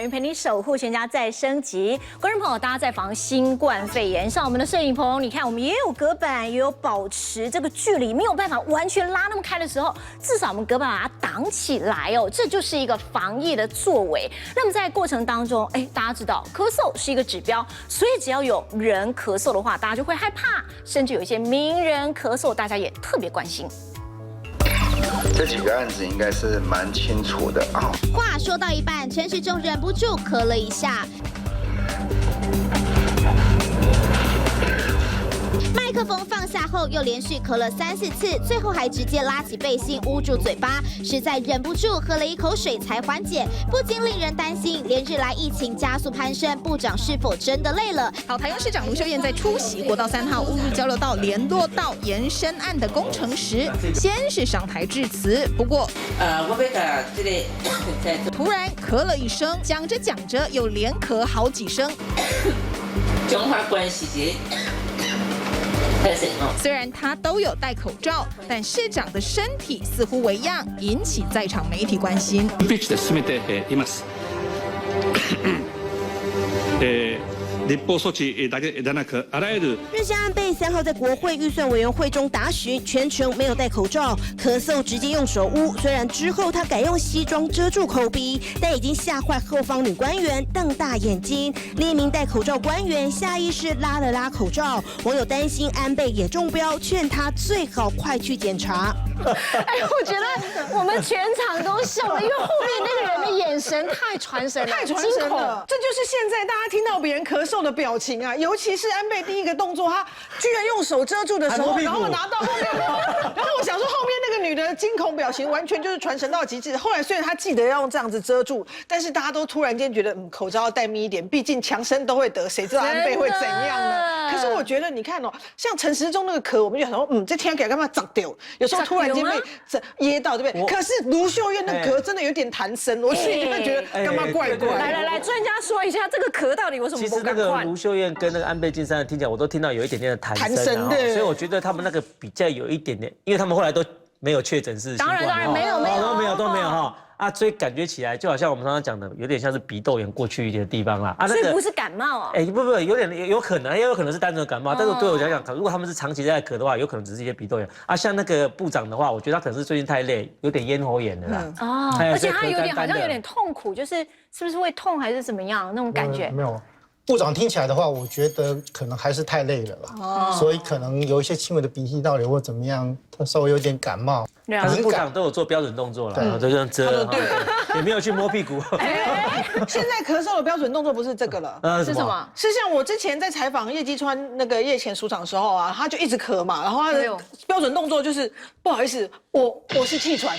云陪你守护全家再升级。观众朋友，大家在防新冠肺炎，像我们的摄影棚，你看我们也有隔板，也有保持这个距离，没有办法完全拉那么开的时候，至少我们隔板把它挡起来哦，这就是一个防疫的作为。那么在过程当中，大家知道咳嗽是一个指标，所以只要有人咳嗽的话，大家就会害怕，甚至有一些名人咳嗽，大家也特别关心。 这几个案子应该是蛮清楚的啊。话说到一半，陈时中忍不住咳了一下。 麦克风放下后，又连续咳了3、4次，最后还直接拉起背心捂住嘴巴，实在忍不住喝了一口水才缓解，不禁令人担心，连日来疫情加速攀升，部长是否真的累了？好，台中市长卢秀燕在出席国道3号乌日交流道联络道延伸案的工程时，先是上台致辞，不过突然咳了一声，讲着讲着又连咳好几声。中华关系。 虽然他都有戴口罩，但市長的身體似乎為恙，引起在場媒體關心。立法措置だけでなく、あらゆる日下安倍3号在国会预算委员会中答询，全程没有戴口罩，咳嗽直接用手捂。虽然之后他改用西装遮住口鼻，但已经吓坏后方女官员瞪大眼睛。另一名戴口罩官员下意识拉了拉口罩，网友担心安倍也中标，劝他最好快去检查。我觉得我们全场都笑了，因为后面那个人的眼神太传神了，太传神了。这就是现在大家听到别人咳嗽的表情啊，尤其是安倍第一个动作，他居然用手遮住的时候，然后拿到后面，然后我想说后面那个女的惊恐表情完全就是传神到极致。后来虽然他记得要用这样子遮住，但是大家都突然间觉得，口罩要戴密一点，毕竟强生都会得，谁知道安倍会怎样呢？可是我觉得你看哦，像陈时中那个咳，我们就想说，这天给干嘛长掉？有时候突然间被噎到，对不对？可是卢秀燕的咳真的有点弹声，我心里面觉得干嘛怪怪。来，专家说一下这个咳到底有什么不其实那个卢秀燕跟那个安倍晋三的听起来，我都听到有一点点的弹声，所以我觉得他们那个比较有一点点，因为他们后来都没有确诊是新冠，当然没有都没有哈。 啊，所以感觉起来就好像我们刚刚讲的，有点像是鼻窦炎过去一点的地方啦。啊，所以不是感冒啊？不，有可能，也有可能是单纯的感冒。但是对我来讲，如果他们是长期在咳的话，有可能只是一些鼻窦炎。啊，像那个部长的话，我觉得他可能是最近太累，有点咽喉炎的啦。哦，而且他好像有点痛苦，就是是不是会痛还是怎么样那种感觉？没有。 部长听起来的话，我觉得可能还是太累了啦，所以可能有一些轻微的鼻涕倒流或怎么样，他稍微有点感冒。可是部长都有做标准动作了，就这样遮，也没有去摸屁股。现在咳嗽的标准动作不是这个了，是什么？是像我之前在采访叶基川那个叶前署长的时候啊，他就一直咳嘛，然后他的标准动作就是不好意思，我是气喘。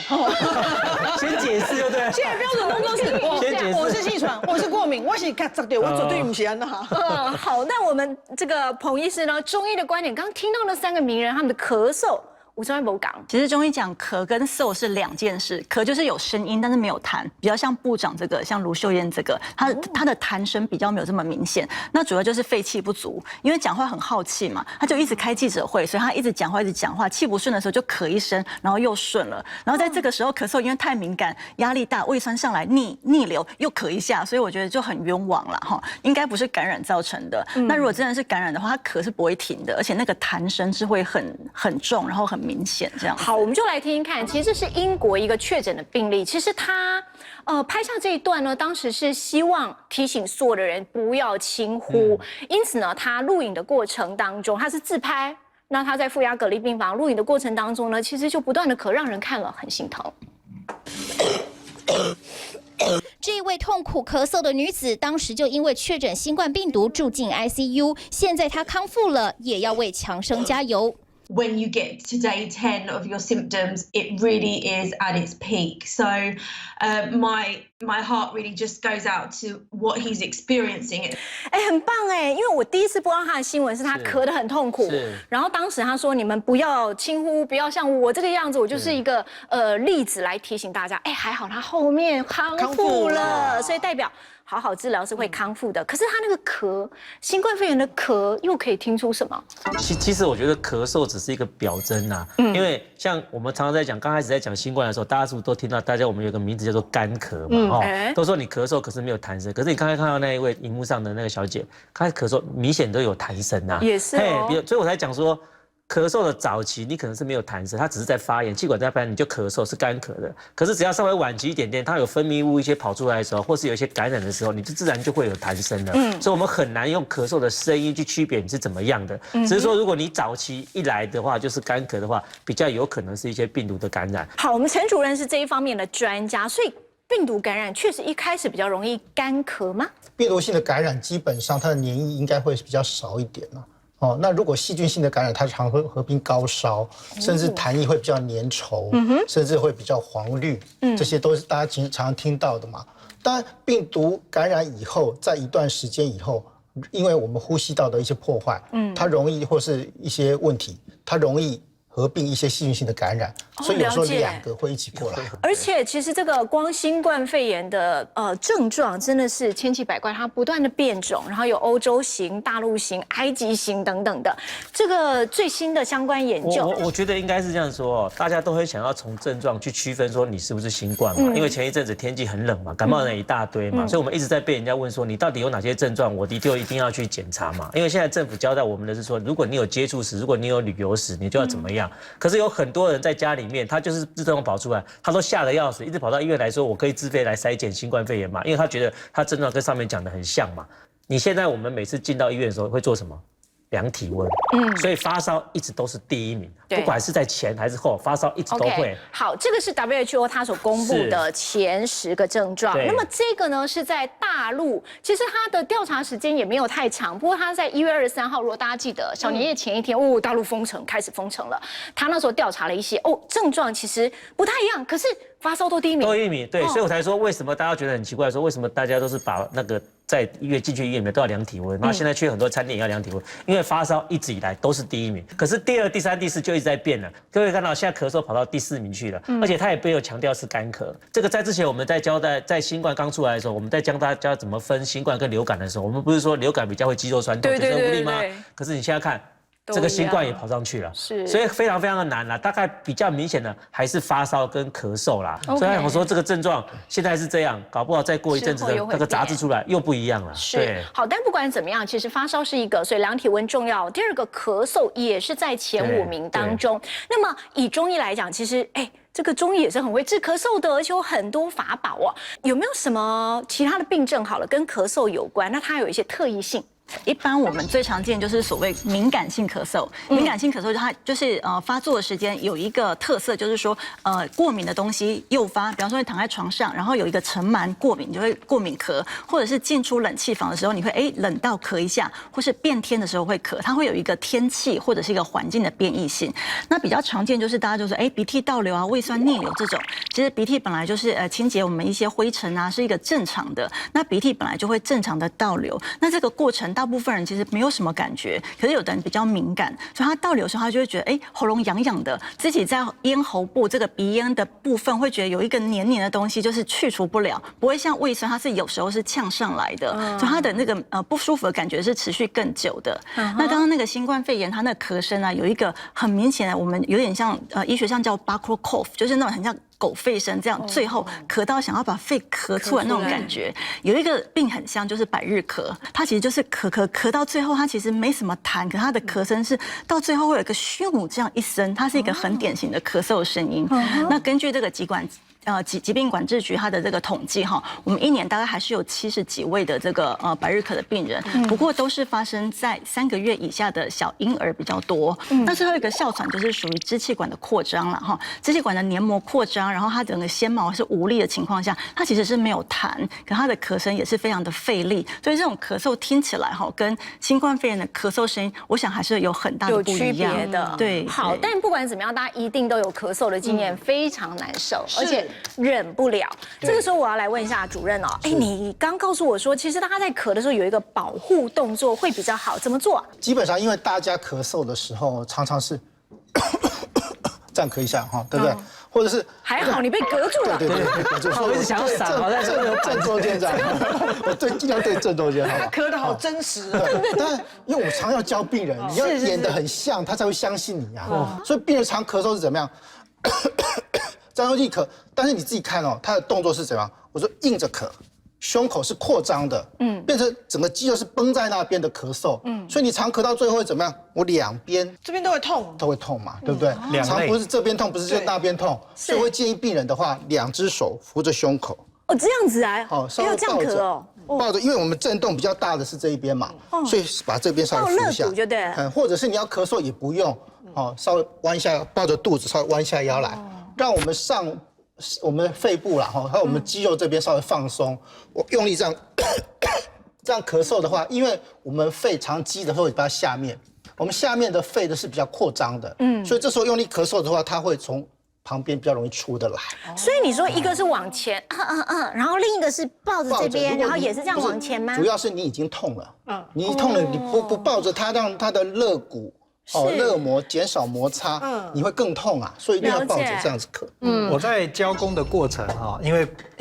先解释就对。现在标准动作是我是气喘，我是过敏，我是卡扎掉，我绝对不是安那。好，那我们这个彭医师呢，中医的观点，刚刚听到那3个名人他们的咳嗽。 我这边不讲，其实中医讲咳跟嗽是2件事，咳就是有声音，但是没有痰，比较像部长这个，像卢秀燕这个，他的痰声比较没有这么明显。那主要就是肺气不足，因为讲话很耗气嘛，他就一直开记者会，所以他一直讲话，气不顺的时候就咳一声，然后又顺了。然后在这个时候咳嗽，因为太敏感、压力大，胃酸上来逆流，又咳一下，所以我觉得就很冤枉了哈，应该不是感染造成的。那如果真的是感染的话，他咳是不会停的，而且那个痰声是会很重，然后很明显这样。好，我们就来听听看，其实这是英国一个确诊的病例。其实他拍下这一段呢，当时是希望提醒所有的人不要轻忽，因此呢，他录影的过程当中，他是自拍。那他在负压隔离病房录影的过程当中呢，其实就不断的咳，让人看了很心疼。这一位痛苦咳嗽的女子，当时就因为确诊新冠病毒住进 ICU， 现在她康复了，也要为强生加油。 When you get to day 10 of your symptoms, it really is at its peak. So my heart really just goes out to what he's experiencing. 很棒因为我第一次播到他的新闻是他咳得很痛苦，然后当时他说你们不要轻忽，不要像我这个样子，我就是一个例子来提醒大家。还好他后面康复了，所以代表好好治疗是会康复的。可是他那个咳，新冠肺炎的咳又可以听出什么？其实我觉得咳嗽只是一个表征呐，因为像我们常常在讲，刚开始在讲新冠的时候，大家是不是都听到我们有个名字叫做干咳嘛？都说你咳嗽可是没有痰声，可是你刚才看到那一位荧幕上的那个小姐，她咳嗽明显都有痰声啊，也是哦。所以我才讲说。咳嗽的早期，你可能是没有痰声，它只是在发炎，气管在发炎，你就咳嗽是干咳的。可是只要稍微晚期一点点，它有分泌物一些跑出来的时候，或是有一些感染的时候，你就自然就会有痰声了。所以我们很难用咳嗽的声音去区别你是怎么样的。只是说，如果你早期一来的话，就是干咳的话，比较有可能是一些病毒的感染。好，我们陈主任是这一方面的专家，所以病毒感染确实一开始比较容易干咳吗？病毒性的感染基本上它的黏液应该会比较少一点了。那如果细菌性的感染，它常会合并高烧，甚至痰液会比较粘稠，甚至会比较黄绿，这些都是大家常听到的嘛。当然，病毒感染以后，在一段时间以后，因为我们呼吸道的一些破坏，它容易或是一些问题，它容易合并一些细菌性的感染，所以有时候2个会一起过来。而且其实这个光新冠肺炎的症状真的是千奇百怪，它不断的变种，然后有欧洲型、大陆型、埃及型等等的。这个最新的相关研究，我觉得应该是这样说，大家都会想要从症状去区分说你是不是新冠嘛，因为前一阵子天气很冷嘛，感冒的人一大堆嘛，所以我们一直在被人家问说你到底有哪些症状，我就一定要去检查嘛。因为现在政府交代我们的是说，如果你有接触史，如果你有旅游史，你就要怎么样。可是有很多人在家里面，他就是自动跑出来，他都吓得要死，一直跑到医院来说，我可以自费来筛检新冠肺炎嘛？因为他觉得他症状跟上面讲的很像嘛。你现在我们每次进到医院的时候会做什么？量体温，所以发烧一直都是第一名，不管是在前还是后，发烧一直都会。好，这个是 WHO 它所公布的前10个症状。那么这个呢是在大陆，其实它的调查时间也没有太长，不过它在1月23号，如果大家记得小年夜前一天，大陆开始封城了。他那时候调查了一些症状其实不太一样，可是发烧都第一名。对，所以我才说为什么大家觉得很奇怪，说为什么大家都是把那个在进去医院里面都要量体温，然后现在去很多餐厅也要量体温，因为发烧一直以来都是第一名，可是第2、第3、第4就一直在变了。各位看到现在咳嗽跑到第4名去了，而且他也没有强调是干咳。这个在之前我们在交代，在新冠刚出来的时候，我们在教大家怎么分新冠跟流感的时候，我们不是说流感比较会肌肉酸痛、全身无力吗？可是你现在看。这个新冠也跑上去了，所以非常非常的难啦。大概比较明显的还是发烧跟咳嗽啦。所以我说这个症状现在是这样，搞不好再过一阵子的那个杂志出来又不一样了。对，好，但不管怎么样，其实发烧是一个，所以量体温重要。第2个咳嗽也是在前5名当中。那么以中医来讲，其实这个中医也是很会治咳嗽的，而且有很多法宝哦。有没有什么其他的病症好了，跟咳嗽有关？那它有一些特异性。一般我们最常见就是所谓敏感性咳嗽。敏感性咳嗽它就是发作的时间有一个特色，就是说过敏的东西诱发，比方说你躺在床上，然后有一个尘螨过敏，你就会过敏咳，或者是进出冷气房的时候，你会冷到咳一下，或是变天的时候会咳，它会有一个天气或者是一个环境的变异性。那比较常见就是大家就说鼻涕倒流啊、胃酸逆流这种。其实鼻涕本来就是清洁我们一些灰尘啊，是一个正常的。那鼻涕本来就会正常的倒流，那这个过程大部分人其实没有什么感觉，可是有的人比较敏感，所以他倒流的时候，他就会觉得喉咙痒痒的，自己在咽喉部这个鼻咽的部分会觉得有一个黏黏的东西，就是去除不了，不会像胃酸，它是有时候是呛上来的，所以他的那个不舒服的感觉是持续更久的。那刚刚那个新冠肺炎，它那个咳声啊，有一个很明显的，我们有点像医学上叫 buccal cough， 就是那种很像狗吠声这样，最后咳到想要把肺咳出来那种感觉。有一个病很像，就是百日咳，它其实就是咳到最后，它其实没什么痰，可它的咳声是到最后会有一个咻这样一声，它是一个很典型的咳嗽的声音。那根据这个疾病管制局它的这个统计哈，我们1年大概还是有70几位的这个百日咳的病人，不过都是发生在3个月以下的小婴儿比较多。那最后一个哮喘就是属于支气管的扩张了哈，支气管的黏膜扩张，然后它整个纤毛是无力的情况下，它其实是没有痰，可它的咳声也是非常的费力，所以这种咳嗽听起来哈，跟新冠肺炎的咳嗽声音，我想还是有很大的不一样。有区别的。对，好，但不管怎么样，大家一定都有咳嗽的经验，非常难受，而且忍不了。这个时候我要来问一下主任哦，你刚告诉我说，其实大家在咳的时候有一个保护动作会比较好，怎么做？基本上因为大家咳嗽的时候常常是这样咳一下哈，对不对？或者是还好你被隔住了，对，被隔住。我一直想要闪，好像正中间这样，我尽量对正中间，好吧？咳得好真实。当然，因为我常要教病人，你要演得很像，他才会相信你啊。所以病人常咳嗽是怎么样？张用力咳，但是你自己看哦，他的动作是怎么样？我说硬着咳。胸口是扩张的，变成整个肌肉是绷在那边的咳嗽，所以你常咳到最后会怎么样？我两边这边都会痛嘛，对不对？常不是这边痛，不是就那边痛，所以会建议病人的话，两只手扶着胸口。哦，这样子啊，稍微这样咳哦，抱着，因为我们震动比较大的是这一边嘛，所以把这边稍微扶一下，就对。或者是你要咳嗽也不用，稍微弯下，抱着肚子稍微弯下腰来，让我们肺部啦，还有我们肌肉这边稍微放松，我用力这样咳嗽的话，因为我们肺常积的会在下面，我们下面的肺的是比较扩张的，所以这时候用力咳嗽的话，它会从旁边比较容易出得来。所以你说一个是往前，然后另一个是抱着这边，然后也是这样往前吗？主要是你已经痛了，你一痛了，你不抱着它，让它的肋骨。肋膜减少摩擦，你会更痛啊，所以一定要抱着这样子咳。我在教功的过程哈，因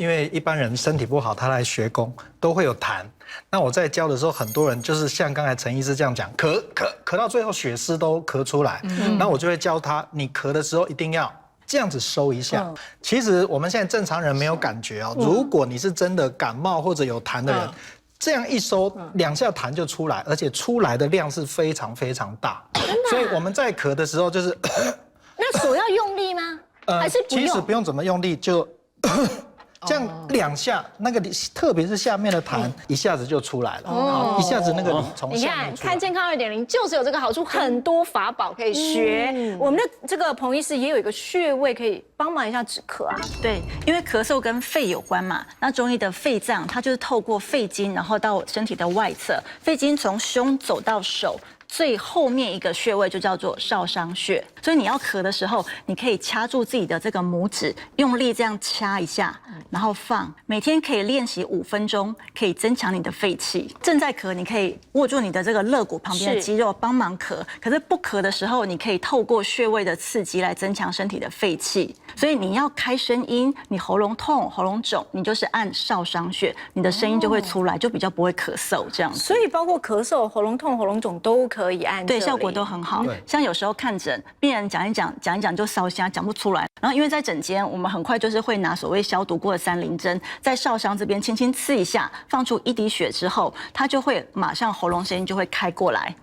为一般人身体不好，他来学功都会有痰。那我在教的时候，很多人就是像刚才陈医师这样讲，咳到最后血丝都咳出来，然后我就会教他，你咳的时候一定要这样子收一下。其实我们现在正常人没有感觉哦，如果你是真的感冒或者有痰的人。这样一收，2下痰就出来，而且出来的量是非常非常大。所以我们在咳的时候，就是那手要用力吗？还是不用？其实不用怎么用力，就这样2下，那个特别是下面的痰一下子就出来了，一下子那个从下面出来。你看健康2.0就是有这个好处，很多法宝可以学。我们的这个彭医师也有一个穴位可以帮忙一下止咳啊。对，因为咳嗽跟肺有关嘛，那中医的肺脏它就是透过肺经，然后到身体的外侧，肺经从胸走到手。最后面一个穴位就叫做少商穴，所以你要咳的时候，你可以掐住自己的这个拇指，用力这样掐一下，然后放。每天可以练习5分钟，可以增强你的肺气。正在咳，你可以握住你的这个肋骨旁边的肌肉帮忙咳。可是不咳的时候，你可以透过穴位的刺激来增强身体的肺气。所以你要开声音，你喉咙痛、喉咙肿，你就是按少商穴，你的声音就会出来，就比较不会咳嗽这样子。所以包括咳嗽、喉咙痛、喉咙肿都可以按，对，效果都很好。像有时候看诊，病人讲一讲就烧瞎，讲不出来。然后因为在诊间，我们很快就是会拿所谓消毒过的3棱针，在少商这边轻轻刺一下，放出1滴血之后，它就会马上喉咙声音就会开过来。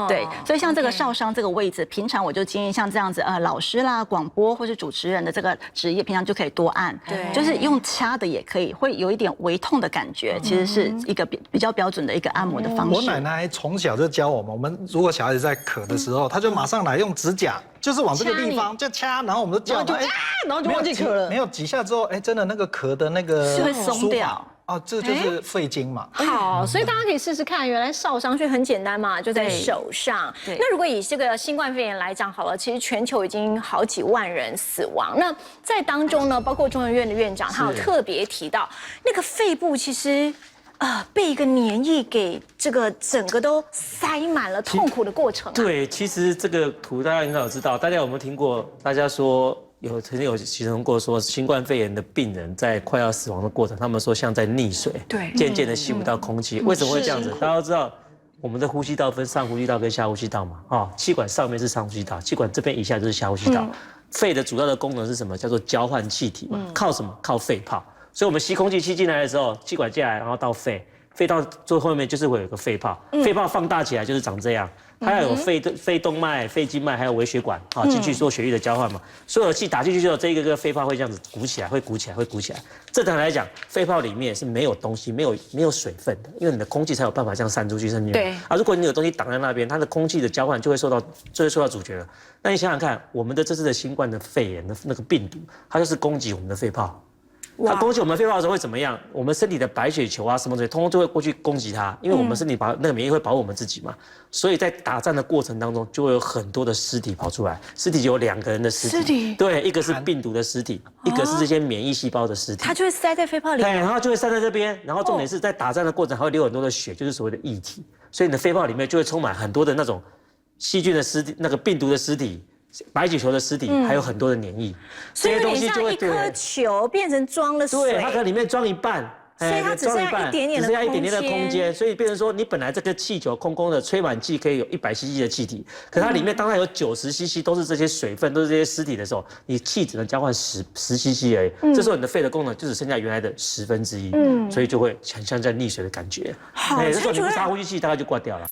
对，所以像这个少商这个位置，平常我就建议像这样子，老师啦、广播或是主持人的这个职业，平常就可以多按。对，就是用掐的也可以，会有一点微痛的感觉，其实是一个比较标准的一个按摩的方式。我奶奶从小就教我们如果小孩子在咳的时候，他就马上来用指甲，就是往这个地方就掐，然后我们就叫他，然后就忘记咳了。没有几下之后，真的那个咳的那个会松掉。这就是肺经嘛。好，所以大家可以试试看，原来少商穴很简单嘛，就在手上。那如果以这个新冠肺炎来讲好了，其实全球已经好几万人死亡。那在当中呢，包括中研院的院长，他有特别提到，那个肺部其实被一个黏液给这个整个都塞满了，痛苦的过程。对，其实这个图大家应该有知道，大家有没有听过？大家说曾经有形容过说，新冠肺炎的病人在快要死亡的过程，他们说像在溺水，对，渐渐的吸不到空气。为什么会这样子？大家都知道，我们的呼吸道分上呼吸道跟下呼吸道嘛，气管上面是上呼吸道，气管这边以下就是下呼吸道。肺的主要的功能是什么？叫做交换气体嘛，靠什么？靠肺泡。所以我们吸空气吸进来的时候，气管进来，然后到肺，肺到最后面就是会有个肺泡，肺泡放大起来就是长这样。它要有肺动脉、肺静脉，还有微血管进去做血液的交换嘛。所有的气打进去之后，这一个肺泡会这样子鼓起来，会鼓起来，会鼓起来。正常来讲，肺泡里面是没有东西、没有水分的，因为你的空气才有办法这样散出去。对啊，如果你有东西挡在那边，它的空气的交换就会受到阻绝了。那你想想看，我们的这次的新冠的肺炎的那个病毒，它就是攻击我们的肺泡。它攻击我们肺泡的时候会怎么样？我们身体的白血球啊什么东西，通通就会过去攻击它，因为我们身体那个免疫会保护我们自己嘛。所以在打战的过程当中，就会有很多的尸体跑出来。尸体有2个人的尸体，对，一个是病毒的尸体，一个是这些免疫细胞的尸体。它就会塞在肺泡里，对，然后就会塞在这边。然后重点是在打战的过程还会流很多的血，就是所谓的液体。所以你的肺泡里面就会充满很多的那种细菌的尸体，那个病毒的尸体。白血球的尸体还有很多的黏液，所以有点像一颗球变成装了水，对，它可能里面装一半。所以它只剩下一点点的空间，只剩下一点点的空间，所以变成说你本来这个气球空空的，吹满气可以有100cc 的气体，可它里面当它有90cc都是这些水分，都是这些尸体的时候，你气只能交换10cc 而已，这时候你的肺的功能就只剩下原来的1/10，所以就会很像在溺水的感觉。这时候你不插呼吸器，大概就挂掉了。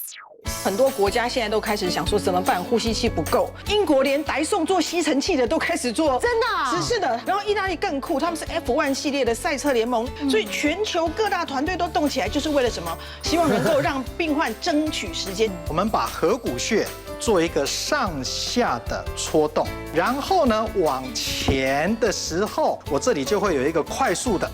很多国家现在都开始想说怎么办，呼吸器不够。英国连来送做吸尘器的都开始做，真的是的。然后意大利更酷，他们是 F1 系列的赛车联盟，所以全球各大团队都动起来，就是为了什么？希望能够让病患争取时间。我们把合谷穴做一个上下的戳动，然后呢往前的时候，我这里就会有一个快速的